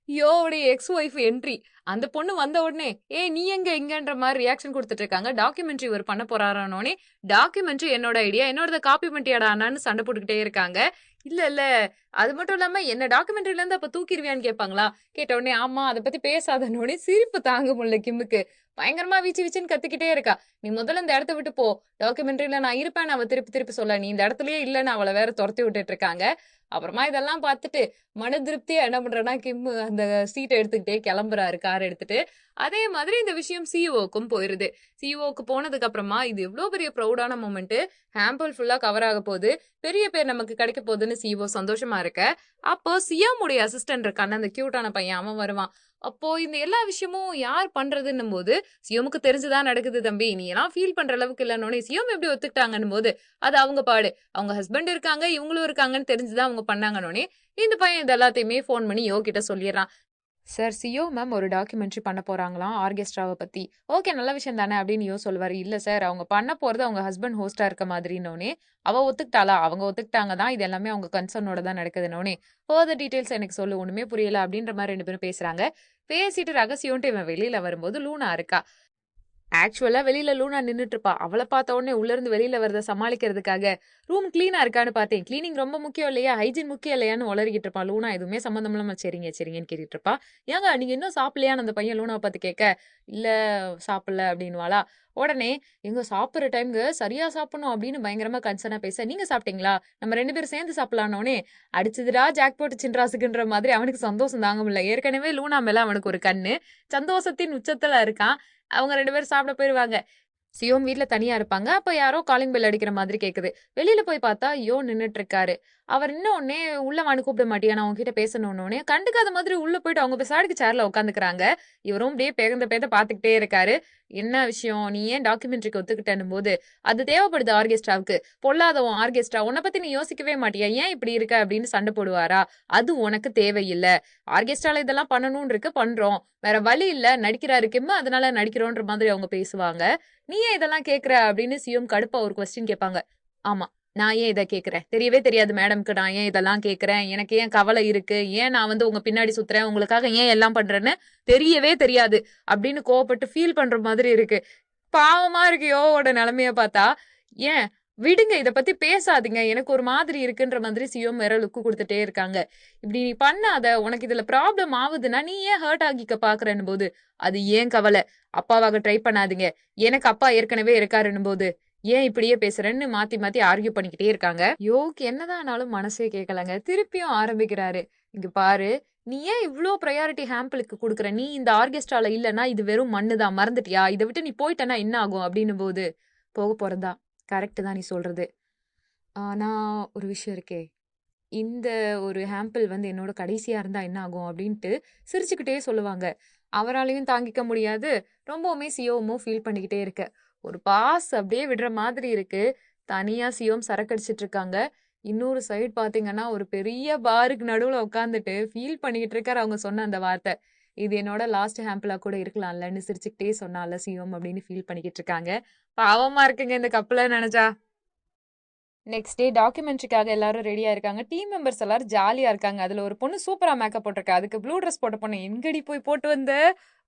யோவுடைய எக்ஸ் ஒய்ஃப் என்ட்ரி. அந்த பொண்ணு வந்த உடனே நீ எங்க இங்கன்ற மாதிரி ரியாக்ஷன் கொடுத்துட்டு இருக்காங்க. டாக்குமெண்ட்ரி இவர் பண்ண போறாரானோனே, டாக்குமெண்ட்ரி என்னோட ஐடியா, என்னோட காப்பி பண்ணிட்டியாடான்னு சண்டை போட்டுக்கிட்டே இருக்காங்க. இல்ல இல்ல, அது மட்டும் இல்லாம என்ன டாக்குமெண்ட்ரில இருந்து அப்ப தூக்கிடுவியான்னு கேட்பாங்களா. கேட்ட உடனே ஆமா அதை பத்தி பேசாதனோடனே சிரிப்பு தாங்க முடியல கிம்முக்கு. பயங்கரமா வீச்சு வீச்சுன்னு கத்திக்கிட்டே இருக்கா. நீ முதல்ல இந்த இடத்த விட்டு போ, டாக்குமெண்ட்ரியில நான் இருப்பேன் அவ திருப்பி திருப்பி சொல்ல, நீ இந்த இடத்துலயே இல்லன்னு அவளை வேற துரத்தி விட்டுட்டு இருக்காங்க. அப்புறமா இதெல்லாம் பார்த்துட்டு மன திருப்தியா என்ன பண்றேன்னா, கிம் அந்த சீட்டை எடுத்துக்கிட்டே கிளம்புறாரு கார் எடுத்துட்டு. அதே மாதிரி இந்த விஷயம் சிஇஓக்கும் போயிருது. சிஇஓக்கு போனதுக்கு அப்புறமா இது எவ்வளவு பெரிய ப்ரௌடான மூமெண்ட், ஹாம்பிள் ஃபுல்லா கவர் ஆக போகுது, பெரிய பேர் நமக்கு கிடைக்க போகுதுன்னு சிஇஓ சந்தோஷமா இருக்க. அப்போ சிஎம்முடைய அசிஸ்டன்ட் இருக்கான அந்த கியூட்டான பையன், அவன் வருவான். அப்போ இந்த எல்லா விஷயமும் யார் பண்றதுன்னும் போது, சிஎமுக்கு தெரிஞ்சுதான் நடக்குது தம்பி, நீ எல்லாம் ஃபீல் பண்ற அளவுக்கு இல்லைன்னு சிஎம் எப்படி ஒத்துக்கிட்டாங்கன்னு போது, அது அவங்க பாடு, அவங்க ஹஸ்பண்ட் இருக்காங்க இவங்களும் இருக்காங்கன்னு தெரிஞ்சுதான் அவங்க பண்ணாங்கன்னே இந்த பையன் இது எல்லாத்தையுமே ஃபோன் பண்ணி யோ கிட்ட சொல்லிடுறான். சார் சியோ மேம் ஒரு டாக்குமெண்ட்ரி பண்ண போறாங்களாம் ஆர்கெஸ்ட்ராவை பத்தி. ஓகே நல்ல விஷயம் தானே அப்படின்னு யோ சொல்லுவாரு. இல்ல சார், அவங்க பண்ண போறது அவங்க ஹஸ்பண்ட் ஹோஸ்டா இருக்க மாதிரினோனே, அவ ஒத்துக்கிட்டாளா, அவங்க ஒத்துக்கிட்டாங்க தான், இது எல்லாமே அவங்க கன்சர்னோட தான் நடக்குதுனோனே, ஃபர்தர் டீடைல்ஸ் எனக்கு சொல்லு, ஒண்ணுமே புரியல அப்படின்ற மாதிரி 2 பேரும் பேசுறாங்க. பேசிட்டு ரகசியம்ட்டு இவன் வெளியில வரும்போது லூனா இருக்கா. ஆக்சுவலா வெளியில லூனா நின்னுட்டு இருப்பா. அவளை பார்த்த உடனே உள்ள இருந்து வெளியில வரத சமாளிக்கிறதுக்காக ரூம் கிளீனா இருக்கான்னு பார்த்தேன். கிளீனிங் ரொம்ப முக்கியம் இல்லையா, ஹைஜீன் முக்கியம் இல்லையான்னு உளறிக்கிட்டு இருப்பான். லூனா எதுவுமே சம்மந்தம் இல்லாம சரிங்க சரிங்கன்னு கேட்டுட்டு இருப்பா. ஏங்க நீங்க இன்னும் சாப்பிடலையான்னு அந்த பையன் லூனாவை பார்த்து கேட்க, இல்ல சாப்பிடல அப்படின்னுவாளா. உடனே எங்க சாப்பிடுற டைம்க்கு சரியா சாப்பிடணும் அப்படின்னு பயங்கரமா கன்சர்னா பேச, நீங்க சாப்பிட்டீங்களா, நம்ம 2 பேரும் சேர்ந்து சாப்பிடலானோனே, அடிச்சதுடா ஜாக் போட்டு சின்ராசுக்குன்ற மாதிரி அவனுக்கு சந்தோஷம் தாங்க முடியல. ஏற்கனவே லூனா மேல அவனுக்கு ஒரு கண்ணு, சந்தோஷத்தின் உச்சத்துல இருக்கான். அவங்க 2 பேரும் சாப்பிட போயிருவாங்க. சியோம் வீட்ல தனியா இருப்பாங்க. அப்ப யாரோ காலிங் பெல் அடிக்கிற மாதிரி கேக்குது. வெளியில போய் பார்த்தா யோ நின்னுட்டு இருக்காரு. அவர் இன்னொன்னே உள்ள வான்னு கூப்பிட மாட்டியா, நான் உங்ககிட்ட பேசணும்னே கண்டுக்காத மாதிரி உள்ள போயிட்டு அவங்க பெசாடுக்கு சேர்ல உட்காந்துக்கிறாங்க. இவரும் அப்படியே பேந்த பேந்த பாத்துக்கிட்டே இருக்காரு. என்ன விஷயம், நீ ஏன் டாக்குமெண்ட்ரிக்கு ஒத்துக்கிட்டேன்னும் போது, அது தேவைப்படுது ஆர்கெஸ்ட்ராவுக்கு, பொல்லாதவன் ஆர்கெஸ்ட்ரா, உன்னை பத்தி நீ யோசிக்கவே மாட்டியா, ஏன் இப்படி இருக்க அப்படின்னு சண்டை போடுவாரா. அது உனக்கு தேவையில்ல, ஆர்கெஸ்ட்ரால இதெல்லாம் பண்ணணும்னு இருக்கு, பண்றோம், வேற வழி இல்ல, நடிக்கிறாரு கிம், அதனால நடிக்கிறோன்ற மாதிரி அவங்க பேசுவாங்க. நீ ஏன் இதெல்லாம் கேக்குற அப்படின்னு சிஎம் கடுப்பா ஒரு கொஸ்டின் கேட்பாங்க. ஆமா, நான் ஏன் இதை கேட்கிறேன், தெரியவே தெரியாது மேடம்க்கு நான் ஏன் இதெல்லாம் கேட்கிறேன், எனக்கு ஏன் கவலை இருக்கு, ஏன் நான் வந்து உங்க பின்னாடி சுத்துறேன், உங்களுக்காக ஏன் எல்லாம் பண்றேன்னு தெரியவே தெரியாது அப்படின்னு கோவப்பட்டு ஃபீல் பண்ற மாதிரி இருக்கு. பாவமா இருக்கு யோவோட நிலைமைய பார்த்தா. ஏன் விடுங்க, இத பத்தி பேசாதீங்க, எனக்கு ஒரு மாதிரி இருக்குன்ற மாதிரி சிஎம் வேற லுக்கு கொடுத்துட்டே இருக்காங்க. இப்படி நீ பண்ணாத, உனக்கு இதுல ப்ராப்ளம் ஆகுதுன்னா நீ ஏன் ஹர்ட் ஆகிக்க பாக்குறேன்னு போது, அது ஏன் கவலை, அப்பாவாக ட்ரை பண்ணாதீங்க, எனக்கு அப்பா ஏற்கனவே இருக்காருன்னு போது ஏன் இப்படியே பேசுறேன்னு மாத்தி மாத்தி ஆர்கியூ பண்ணிக்கிட்டே இருக்காங்க. யோக்கு என்னதானாலும் மனசே கேட்கலங்க. திருப்பியும் ஆரம்பிக்கிறாரு. இங்க பாரு, நீ ஏன் இவ்ளோ ப்ரையாரிட்டி ஹாம்பிளுக்கு கொடுக்குற, நீ இந்த ஆர்கெஸ்ட்ரால இல்லன்னா இது வெறும் மண்ணுதான், மறந்துட்டியா, இதை விட்டு நீ போயிட்டனா என்ன ஆகும் அப்படின்னு போது, போக போறதா கரெக்ட் தான் நீ சொல்றது, ஆனா ஒரு விஷயம் இருக்கே, இந்த ஒரு ஹாம்பிள் வந்து என்னோட கடைசியா இருந்தா என்ன ஆகும் அப்படின்ட்டு சிரிச்சுக்கிட்டே சொல்லுவாங்க. அவராலையும் தாங்கிக்க முடியாது, ரொம்பவுமே சியோமும் ஃபீல் பண்ணிக்கிட்டே இருக்க. ஒரு பாஸ் அப்படியே விடுற மாதிரி இருக்கு. தனியா சியோம் சரக்கடிச்சிட்டு இருக்காங்க. இன்னொரு சைடு பாத்தீங்கன்னா ஒரு பெரிய பாருக்கு நடுவுல உட்காந்துட்டு ஃபீல் பண்ணிக்கிட்டு இருக்காரு அவங்க சொன்ன அந்த வார்த்தை. இது என்னோட லாஸ்ட் ஹாம்பிளா கூட இருக்கலாம்லன்னு சிரிச்சுக்கிட்டே சொன்னால சியோம் அப்படின்னு ஃபீல் பண்ணிக்கிட்டு இருக்காங்க. பாவமா இருக்குங்க இந்த கப்பல நினைச்சா. நெக்ஸ்ட் டே டாக்குமெண்ட்ரிக்காக எல்லாரும் ரெடியா இருக்காங்க. டீம் மெம்பர்ஸ் எல்லாரும் ஜாலியா இருக்காங்க. அதுல ஒரு பொண்ணு சூப்பரா மேக்கப் போட்டிருக்கா. அதுக்கு ப்ளூ ட்ரெஸ் போட்ட பொண்ணு, எங்கடி போய் போட்டு வந்த,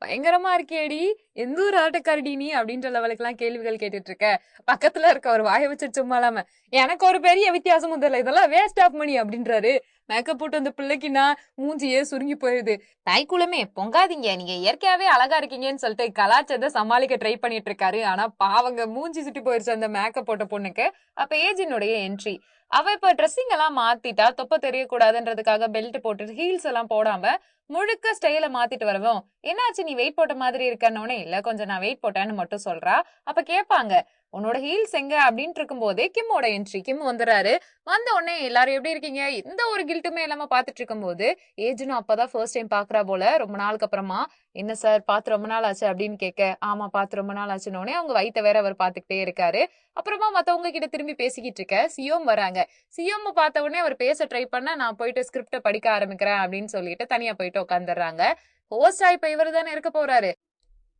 பயங்கரமா இருக்கேடி, எந்த ஊர் ஆட்டக்காரடி நீ அப்படின்ற லெவலுக்கு எல்லாம் கேள்விகள் கேட்டுட்டு இருக்க. பக்கத்துல இருக்க ஒரு வாய வச்சுட்டு சும்மா இல்லாம, எனக்கு ஒரு பெரிய வித்தியாசமும் தெரியல, இதெல்லாம் வேஸ்ட் ஆஃப் மணி அப்படின்றாரு. மேக்கப் போட்டு அந்த பிள்ளைக்குன்னா மூஞ்சியே சுருங்கி போயிருது. தாய்க்குளமே பொங்காதீங்க, நீங்க இயற்கையாவே அழகா இருக்கீங்கன்னு சொல்லிட்டு கலாச்சதை சமாளிக்க ட்ரை பண்ணிட்டு இருக்காரு. ஆனா பாவங்க மூஞ்சி சுட்டி போயிருச்சு அந்த மேக்கப் போட்ட பொண்ணுக்கு. அப்ப ஏஜினுடைய என்ட்ரி. அவ இப்ப ட்ரெஸ்ஸிங் எல்லாம் மாத்திட்டா, தொப்ப தெரியக்கூடாதுன்றதுக்காக பெல்ட் போட்டு ஹீல்ஸ் எல்லாம் போடாம முழுக்க ஸ்டைல மாத்திட்டு வரவும், என்னாச்சு நீ வெயிட் போட்ட மாதிரி இருக்கன்னோனே, இல்ல கொஞ்சம் நான் வெயிட் போட்டேன்னு மட்டும் சொல்றா. அப்ப கேட்பாங்க, உன்னோட ஹீல்ஸ் எங்க அப்படின்ட்டு இருக்கும் போதே கிம்மோட என்ட்ரி. கிம் வந்துறாரு. வந்த உடனே எல்லாரும் எப்படி இருக்கீங்க, எந்த ஒரு கில்ட்டுமே இல்லாம பாத்துட்டு இருக்கும் போது, ஏஜ்னும் அப்பதான் ஃபர்ஸ்ட் டைம் பாக்குறா போல ரொம்ப நாளுக்கு அப்புறமா. என்ன சார் பார்த்து ரொம்ப நாள் ஆச்சு அப்படின்னு கேட்க, ஆமா பார்த்து ரொம்ப நாள் ஆச்சுன்னோடனே அவங்க வயித்த வேற அவர் பாத்துக்கிட்டே இருக்காரு. அப்புறமா மத்தவங்க கிட்ட திரும்பி பேசிக்கிட்டு இருக்க சியோம் வராங்க. சியோம் பார்த்த உடனே அவர் பேச ட்ரை பண்ண, நான் போயிட்டு ஸ்கிரிப்ட படிக்க ஆரம்பிக்கிறேன் அப்படின்னு சொல்லிட்டு தனியா போயிட்டு உட்காந்துடுறாங்க. ஹோஸ்டா இப்ப இவரு தானே இருக்க போறாரு.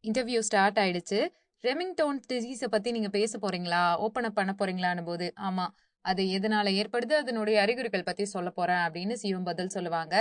இன்டர்வியூ ஸ்டார்ட் ஆயிடுச்சு. ரெமிங்டோன் டிசீஸை பத்தி நீங்க பேச போறீங்களா, ஓபன் அப் பண்ண போறீங்களான்னு போது, ஆமா அது எதனால ஏற்படுது, அதனுடைய அறிகுறிகள் பத்தி சொல்ல போறேன் அப்படின்னு சிவம் பதில் சொல்லுவாங்க.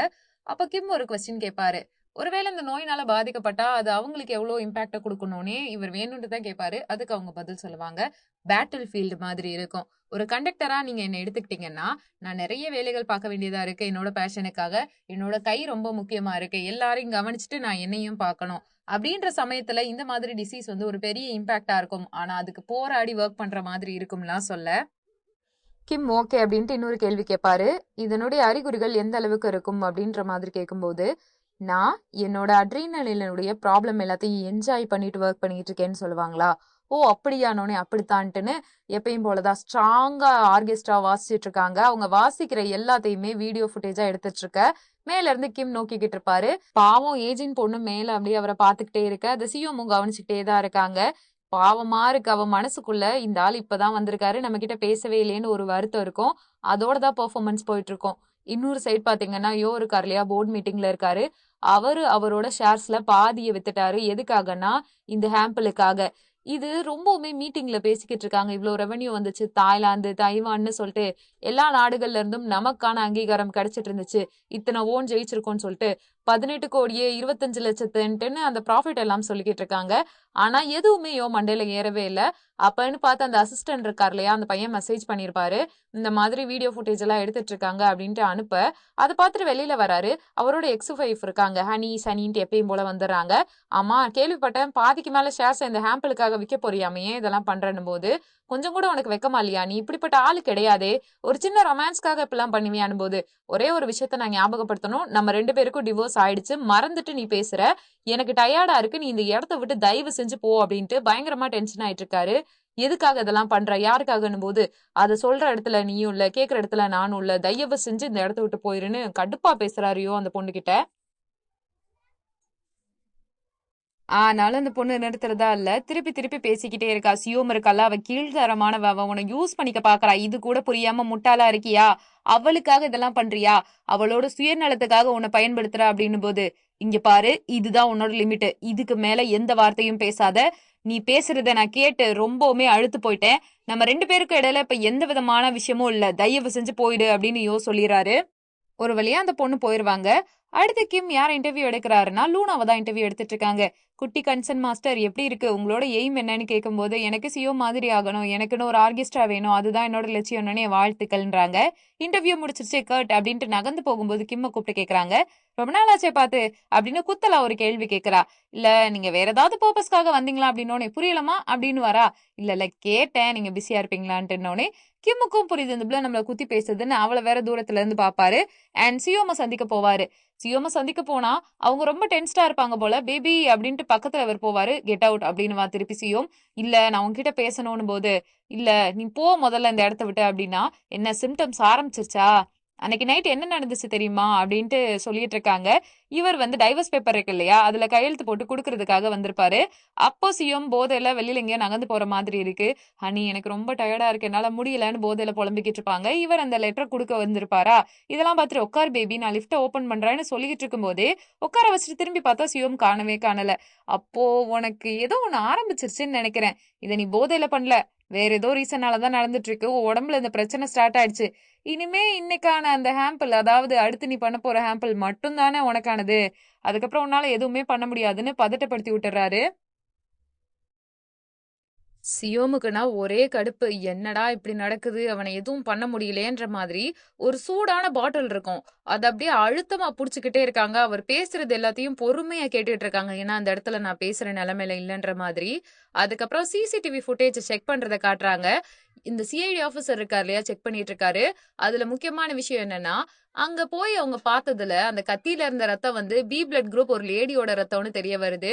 அப்ப கிம் ஒரு கொஸ்டின் கேட்பாரு. ஒருவேளை இந்த நோயினால பாதிக்கப்பட்டா அது அவங்களுக்கு எவ்வளவு இம்பாக்ட கொடுக்கணும்னே இவர் வேணும்னு தான் கேட்பாரு. அதுக்கு அவங்க பதில் சொல்லுவாங்க. பேட்டில் ஃபீல்டு மாதிரி இருக்கும். ஒரு கண்டக்டரா நீங்க என்ன எடுத்துக்கிட்டீங்கன்னா, நான் நிறைய வேலைகள் பார்க்க வேண்டியதா இருக்கு என்னோட பேஷனுக்காக. என்னோட கை ரொம்ப முக்கியமா இருக்கு, எல்லாரையும் கவனிச்சுட்டு நான் என்னையும் பார்க்கணும். அப்படின்ற சமயத்துல இந்த மாதிரி டிசீஸ் வந்து ஒரு பெரிய இம்பாக்டா இருக்கும். ஆனா அதுக்கு போராடி ஒர்க் பண்ற மாதிரி இருக்கும்லாம் சொல்ல, கிம் ஓகே அப்படின்ட்டு இன்னொரு கேள்வி கேட்பாரு. இதனுடைய அறிகுறிகள் எந்த அளவுக்கு இருக்கும் அப்படின்ற மாதிரி கேட்கும்போது, நான் என்னோட அட்ரீனலினுடைய ப்ராப்ளம் எல்லாத்தையும் என்ஜாய் பண்ணிட்டு ஒர்க் பண்ணிட்டு இருக்கேன்னு சொல்லுவாங்களா. ஓ அப்படியானோனே அப்படித்தான்ட்டுன்னு எப்பயும் போலதான் ஸ்ட்ராங்கா ஆர்கெஸ்ட்ரா வாசிச்சுட்டு இருக்காங்க. அவங்க வாசிக்கிற எல்லாத்தையுமே வீடியோ ஃபுட்டேஜா எடுத்துட்டு இருக்க. மேல இருந்து கிம் நோக்கிக்கிட்டு இருப்பாரு. பாவம் ஏஜின் பொண்ணு மேல அப்படியே அவரை பாத்துக்கிட்டே இருக்க. அந்த சியோமும் கவனிச்சுக்கிட்டே தான் இருக்காங்க. பாவமா இருக்கு அவ மனசுக்குள்ள, இந்த ஆள் இப்பதான் வந்திருக்காரு, நம்ம கிட்ட பேசவே இல்லையேன்னு ஒரு வருத்தம் இருக்கும். அதோட தான் பெர்ஃபார்மன்ஸ் போயிட்டு இருக்கும். இன்னொரு சைட் பாத்தீங்கன்னா யோ இருக்காரு இல்லையா, போர்ட் மீட்டிங்ல இருக்காரு. அவரு அவரோட ஷேர்ஸ்ல பாதியை வித்துட்டாரு. எதுக்காகனா இந்த ஹாம்பிளுக்காக. இது ரொம்பவுமே மீட்டிங்ல பேசிக்கிட்டு இருக்காங்க. இவ்வளவு ரெவென்யூ வந்துச்சு, தாய்லாந்து தைவான்னு சொல்லிட்டு எல்லா நாடுகள்ல இருந்தும் நமக்கான அங்கீகாரம் கிடைச்சிட்டு இருந்துச்சு, இத்தனை ஓன் ஜெயிச்சிருக்கோம்னு சொல்லிட்டு 18 கோடியே 25 லட்சத்துன்ட்டுன்னு அந்த ப்ராஃபிட் எல்லாம் சொல்லிக்கிட்டு இருக்காங்க. ஆனா எதுவுமே யோ மண்டையில ஏறவே இல்லை. அப்பன்னு பார்த்து அந்த அசிஸ்டன்ட் இருக்கார் இல்லையா, அந்த பையன் மெசேஜ் பண்ணிருப்பாரு, இந்த மாதிரி வீடியோ ஃபுட்டேஜ் எல்லாம் எடுத்துட்டு இருக்காங்க அப்படின்ட்டு அனுப்ப, அதை பார்த்துட்டு வெளியில வராரு. அவரோட எக்ஸ் ஒய்ஃப் இருக்காங்க, ஹனி சனின்ட்டு எப்பயும் போல வந்துடுறாங்க. ஆமா கேள்விப்பட்டேன், பாதிக்கு மேல ஷேர்ஸ் இந்த ஹாம்பிளுக்காக விற்க போறியாமே, ஏன் இதெல்லாம் பண்றேன்னு போது, கொஞ்சம் கூட உனக்கு வெக்கமா இல்லையா, நீ இப்படிப்பட்ட ஆளு கிடையாதே, ஒரு சின்ன ரொமான்ஸ்க்காக இப்பெல்லாம் பண்ணுவியான்னு போது, ஒரே ஒரு விஷயத்த நான் ஞாபகப்படுத்தணும், நம்ம 2 பேருக்கும் டிவோர்ஸ் ஆயிடுச்சு, மறந்துட்டு நீ பேசுற, எனக்கு டயர்டா இருக்கு, நீ இந்த இடத்த விட்டு தயவு செஞ்சு போ அப்படின்ட்டு பயங்கரமா டென்ஷன் ஆயிட்டு இருக்காரு. எதுக்காக இதெல்லாம் பண்ற, யாருக்காகன்னும் போது அதை சொல்ற இடத்துல நீயும் இல்ல, கேக்குற இடத்துல நானும் இல்ல, தயவு செஞ்சு இந்த இடத்த விட்டு போயிருன்னு கடுப்பா பேசுறாரியோ அந்த பொண்ணுகிட்ட. ஆனாலும் அந்த பொண்ணு நிறுத்துறதா இல்ல, திருப்பி திருப்பி பேசிக்கிட்டே இருக்கா. சியோம் இருக்கல்ல, அவ கீழ்த்தரமானவ, அவ உன்னை யூஸ் பண்ணிக்க பாக்குறா, இது கூட புரியாம முட்டாளா இருக்கியா, அவளுக்காக இதெல்லாம் பண்றியா, அவளோட சுயநலத்துக்காக உன்னை பயன்படுத்துறா அப்படின்னும் போது, இங்க பாரு, இதுதான் உன்னோட லிமிட், இதுக்கு மேல எந்த வார்த்தையும் பேசாத, நீ பேசுறத நான் கேட்டு ரொம்பவுமே அழுத்து போயிட்டேன், நம்ம 2 பேருக்கும் இடையில இப்ப எந்த விதமான விஷயமும் இல்ல, தயவு செஞ்சு போயிடு அப்படின்னு சொல்லிடுறாரு. ஒரு வழியா அந்த பொண்ணு போயிருவாங்க. அடுத்து கிம் யார இன்டர்வியூ எடுக்கிறாருன்னா, லூனாவை தான் இன்டர்வியூ எடுத்துட்டு இருக்காங்க. குட்டி கன்சர்ன் மாஸ்டர் எப்படி இருக்கு, உங்களோட எய்ம் என்னன்னு கேட்கும்போது, எனக்கு சிஓ மாதிரி ஆகணும், எனக்குன்னு ஒரு ஆர்கெஸ்ட்ரா வேணும், அதுதான் என்னோட லட்சியம்னு வாழ்த்துக்கள்ன்றாங்க. இன்டர்வியூ முடிச்சிருச்சு கர்ட் அப்படின்ட்டு நகர்ந்து போகும்போது கிம்ம கூப்பிட்டு கேக்குறாங்க, ரொம்ப நாள் ஆச்சே பார்த்து அப்படின்னு குத்தலா ஒரு கேள்வி கேட்கறா. இல்ல நீங்க வேற ஏதாவது பர்பஸ்க்காக வந்தீங்களா அப்படின்னோடனே, புரியலமா அப்படின்னு வரா. இல்ல கேட்டேன், நீங்க பிஸியா இருப்பீங்களான்ட்டுனோடனே கிம்முக்கும் புரியுது இந்த பிள்ளை நம்மள குத்தி பேசுதுன்னு. அவளை வேற தூரத்துல இருந்து பாப்பாரு. அண்ட் சியோம சந்திக்க போவாரு. சியோம சந்திக்க போனா அவங்க ரொம்ப டென்ஸ்டா இருப்பாங்க போல. பேபி அப்படின்ட்டு பக்கத்துல அவர் போவாரு. கெட் அவுட் அப்படின்னு திருப்பி சியோம். இல்ல நான் உங்ககிட்ட பேசணும்னு போது, இல்ல நீ போ முதல்ல இந்த இடத்த விட்டு அப்படின்னா, என்ன சிம்டம்ஸ் ஆரம்பிச்சிருச்சா, அன்னைக்கு நைட் என்ன நடந்துச்சு தெரியுமா அப்படின்ட்டு சொல்லிட்டு இருக்காங்க. இவர் டைவர்ஸ் பேப்பர் இருக்கு இல்லையா, அதுல கையெழுத்து போட்டு குடுக்கறதுக்காக வந்திருப்பாரு. அப்போ சிஎம் போதையில வெளியில எங்கேயோ நகர்ந்து போற மாதிரி இருக்கு. ஹனி எனக்கு ரொம்ப டயர்டா இருக்கு, என்னால முடியலன்னு போதையில புலம்பிக்கிட்டு இருப்பாங்க. இவர் அந்த லெட்டர் கொடுக்க வந்திருப்பாரா. இதெல்லாம் பார்த்துட்டு உட்கார் பேபி, நான் லிஃப்ட ஓபன் பண்றேன்னு சொல்லிட்டு இருக்கும் போதே உட்கார வச்சுட்டு திரும்பி பார்த்தா சிஎம் காணவே காணல. அப்போ உனக்கு ஏதோ ஒண்ணு ஆரம்பிச்சிருச்சுன்னு நினைக்கிறேன். இதை நீ போதையில பண்ணல, வேற ஏதோ ரீசனாலதான் நடந்துட்டு இருக்கு. உன் உடம்புல இந்த பிரச்சனை ஸ்டார்ட் ஆயிடுச்சு. இனிமே இன்னைக்கான அந்த ஹாம்பிள், அதாவது அடுத்து நீ பண்ண போற ஹாம்பிள் மட்டும் தானே உனக்கானது, அதுக்கப்புறம் உன்னால எதுவுமே பண்ண முடியாதுன்னு பதட்டப்படுத்தி விட்டுறாரு. சியோமுக்குனா ஒரே கடுப்பு, என்னடா இப்படி நடக்குது, அவனை எதுவும் பண்ண முடியலேன்ற மாதிரி. ஒரு சூடான பாட்டில் இருக்கும், அது அப்படியே அழுத்தமா புடிச்சுக்கிட்டே இருக்காங்க. அவர் பேசுறது எல்லாத்தையும் பொறுமையா கேட்டுட்டு இருக்காங்க, ஏன்னா அந்த இடத்துல நான் பேசுற நிலைமையில இல்லைன்ற மாதிரி. அதுக்கப்புறம் சிசிடிவி ஃபுட்டேஜ் செக் பண்றதை காட்டுறாங்க. இந்த சிஐடி ஆபீசர் இருக்காரு இல்லையா, செக் பண்ணிட்டு இருக்காரு. அதுல முக்கியமான விஷயம் என்னன்னா, அங்க போய் அவங்க பார்த்ததுல அந்த கத்தியில இருந்த ரத்தம் பி பிளட் குரூப் ஒரு லேடியோட ரத்தம்னு தெரிய வருது.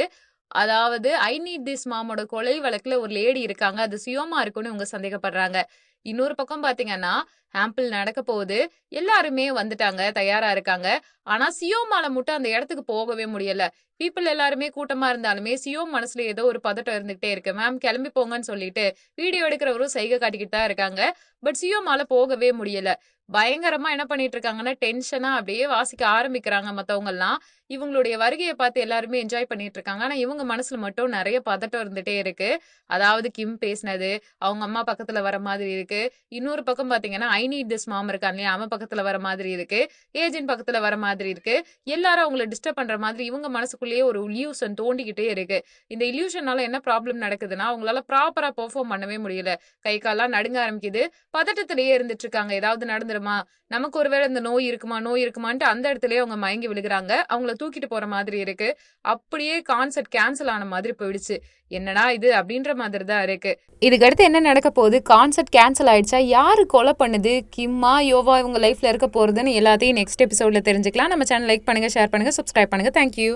அதாவது ஐ நீட் திஸ் மாமோட கொலை வழக்குல ஒரு லேடி இருக்காங்க, அது சியோமா இருக்குன்னு இவங்க சந்தேகப்படுறாங்க. இன்னொரு பக்கம் பாத்தீங்கன்னா, ஹாம்பிள் நடக்க போகுது, எல்லாருமே வந்துட்டாங்க, தயாரா இருக்காங்க. ஆனா சியோமால மட்டும் அந்த இடத்துக்கு போகவே முடியல. பீப்புள் எல்லாருமே கூட்டமா இருந்தாலுமே சியோம் மனசுல ஏதோ ஒரு பதட்டம் இருந்துகிட்டே இருக்கு. மேம் கிளம்பி போங்கன்னு சொல்லிட்டு வீடியோ எடுக்கிறவரும் சைகை காட்டிக்கிட்டு தான் இருக்காங்க. பட் சியோமால போகவே முடியல. பயங்கரமா என்ன பண்ணிட்டு இருக்காங்கன்னா, டென்ஷனா அப்படியே வாசிக்க ஆரம்பிக்கிறாங்க மத்தவங்க எல்லாம். இவங்களுடைய வருகையை பார்த்து எல்லாருமே என்ஜாய் பண்ணிட்டு இருக்காங்க. ஆனா இவங்க மனசுல மட்டும் நிறைய பதட்டம் இருந்துட்டே இருக்கு. அதாவது கிம் பேசினது அவங்க அம்மா பக்கத்துல வர மாதிரி இருக்கு. இன்னொரு பக்கம் பாத்தீங்கன்னா ஐ நீட் திஸ் மாம் இருக்கான் இல்லையா, அவன் பக்கத்துல வர மாதிரி இருக்கு. ஏஜென்ட் பக்கத்துல வர மாதிரி இருக்கு. எல்லாரும் அவங்கள டிஸ்டர்ப் பண்ற மாதிரி இவங்க மனசுக்குள்ளேயே ஒரு இல்யூஷன் தோண்டிக்கிட்டே இருக்கு. இந்த இல்யூஷனால என்ன ப்ராப்ளம் நடக்குதுன்னா, அவங்களால ப்ராப்பரா பெர்ஃபார்ம் பண்ணவே முடியல. கை கால்லாம் நடுங்க ஆரம்பிக்குது. பதட்டத்திலேயே இருந்துட்டு இருக்காங்க, ஏதாவது நடந்துருமா, நமக்கு ஒருவேளை இந்த நோய் இருக்குமான்ட்டு அந்த இடத்துலயே அவங்க மயங்கி விழுகிறாங்க. அவங்கள தூக்கிட்டு போற மாதிரி இருக்கு. அப்படியே கான்சர்ட் கேன்சல் ஆன மாதிரி போயிடுச்சு. என்னடா இது அப்படின்ற மாதிரி தான் இருக்கு. இதுக்கு அடுத்து என்ன நடக்க போகுது, கான்சர்ட் கேன்சல் ஆயிடுச்சா, யாரு கொலை பண்ணுது, கிம்மா யோவா இவங்க லைஃப்ல இருக்க போறதுன்னு எல்லாத்தையும் நெக்ஸ்ட் எபிசோட்ல தெரிஞ்சுக்கலாம். நம்ம சேனல் லைக் பண்ணுங்க, ஷேர் பண்ணுங்க, சப்ஸ்கிரைப் பண்ணுங்க. தேங்க்யூ.